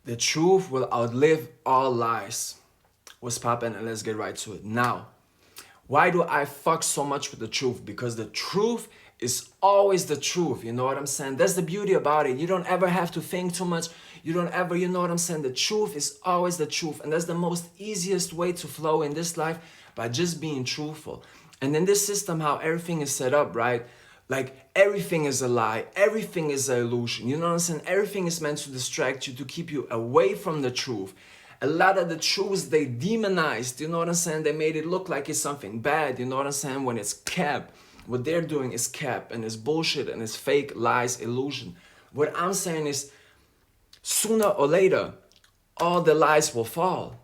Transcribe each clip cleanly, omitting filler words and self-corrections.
The truth will outlive all lies. What's poppin'? And let's get right to it. Now, why do I fuck so much with the truth? Because the truth is always the truth, you know what I'm saying? That's the beauty about it. You don't ever have to think too much. You don't ever, you know what I'm saying? The truth is always the truth. And that's the most easiest way to flow in this life, by just being truthful. And in this system, how everything is set up, right? Like everything is a lie, everything is an illusion, you know what I'm saying? Everything is meant to distract you, to keep you away from the truth. A lot of the truths they demonized, you know what I'm saying? They made it look like it's something bad, you know what I'm saying? When it's cap, what they're doing is cap and it's bullshit and it's fake, lies, illusion. What I'm saying is, sooner or later, all the lies will fall.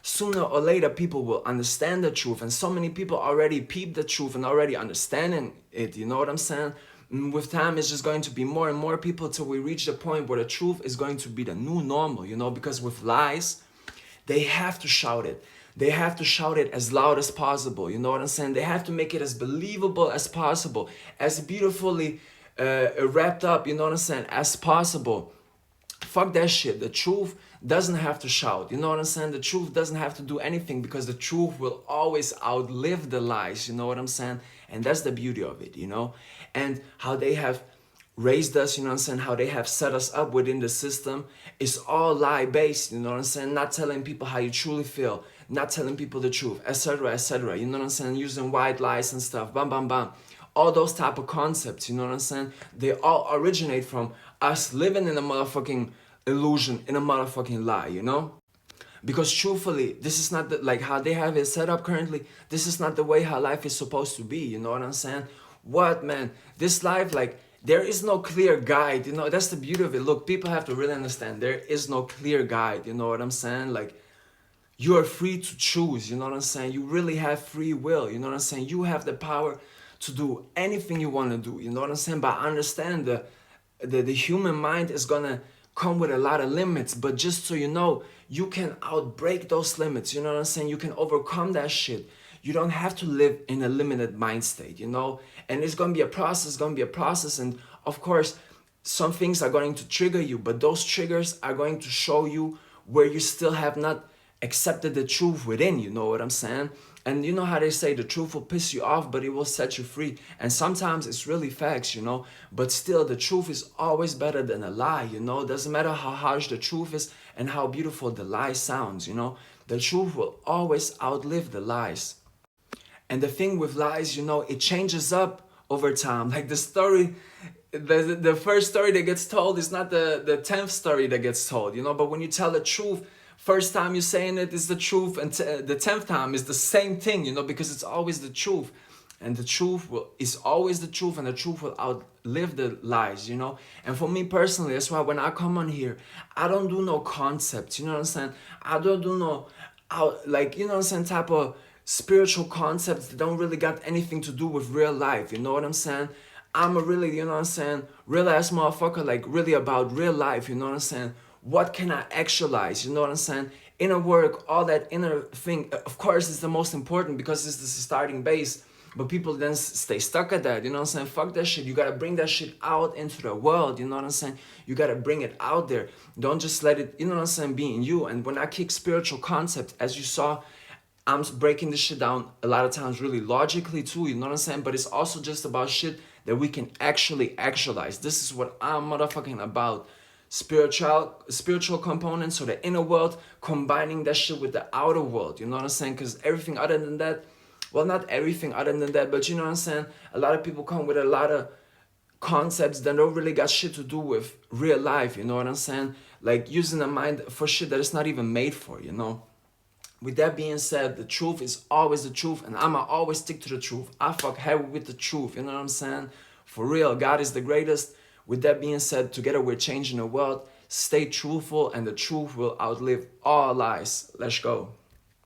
Sooner or later, people will understand the truth, and so many people already peep the truth and already understanding it, you know what I'm saying? With time, it's just going to be more and more people till we reach the point where the truth is going to be the new normal, you know, because with lies, they have to shout it. They have to shout it as loud as possible, you know what I'm saying? They have to make it as believable as possible, as beautifully wrapped up, you know what I'm saying, as possible. Fuck that shit. The truth doesn't have to shout. You know what I'm saying? The truth doesn't have to do anything, because the truth will always outlive the lies. You know what I'm saying? And that's the beauty of it, you know? And how they have raised us, you know what I'm saying? How they have set us up within the system is all lie based, you know what I'm saying? Not telling people how you truly feel, not telling people the truth, etc., etc. You know what I'm saying? Using white lies and stuff, bam, bam, bam. All those type of concepts, you know what I'm saying? They all originate from us living in a motherfucking illusion, in a motherfucking lie, you know? Because truthfully, this is not like how they have it set up currently. This is not the way how life is supposed to be, you know what I'm saying? What, man? This life, like, there is no clear guide, you know? That's the beauty of it. Look, people have to really understand, there is no clear guide, you know what I'm saying? Like, you are free to choose, you know what I'm saying? You really have free will, you know what I'm saying? You have the power to do anything you want to do, you know what I'm saying? But I understand the human mind is gonna come with a lot of limits, but just so you know, you can outbreak those limits, you know what I'm saying? You can overcome that shit. You don't have to live in a limited mind state, you know? And it's gonna be a process, and of course, some things are going to trigger you, but those triggers are going to show you where you still have not accepted the truth within, you know what I'm saying? And you know how they say the truth will piss you off, but it will set you free. And sometimes it's really facts, you know, but still the truth is always better than a lie, you know. Doesn't matter how harsh the truth is and how beautiful the lie sounds, you know. The truth will always outlive the lies. And the thing with lies, you know, it changes up over time. Like the story, the first story that gets told is not the 10th story that gets told, you know. But when you tell the truth, first time you're saying it is the truth, and the 10th time is the same thing, you know, because it's always the truth. And the truth is always the truth, and the truth will outlive the lies, you know. And for me personally, that's why when I come on here, I don't do no concepts, you know what I'm saying? I don't do no, like, you know what I'm saying, type of spiritual concepts that don't really got anything to do with real life, you know what I'm saying? I'm a really, you know what I'm saying, real ass motherfucker, like really about real life, you know what I'm saying? What can I actualize, you know what I'm saying? Inner work, all that inner thing, of course, is the most important because it's the starting base. But people then stay stuck at that, you know what I'm saying? Fuck that shit. You gotta bring that shit out into the world, you know what I'm saying? You gotta bring it out there. Don't just let it, you know what I'm saying, be in you. And when I kick spiritual concepts, as you saw, I'm breaking this shit down a lot of times really logically too, you know what I'm saying? But it's also just about shit that we can actually actualize. This is what I'm motherfucking about. Spiritual components, so the inner world, combining that shit with the outer world, you know what I'm saying? Because everything other than that, well, not everything other than that, but you know what I'm saying? A lot of people come with a lot of concepts that don't really got shit to do with real life, you know what I'm saying? Like using the mind for shit that it's not even made for, you know? With that being said, the truth is always the truth, and I'ma always stick to the truth. I fuck heavy with the truth, you know what I'm saying? For real, God is the greatest. With that being said, together we're changing the world. Stay truthful, and the truth will outlive all lies. Let's go.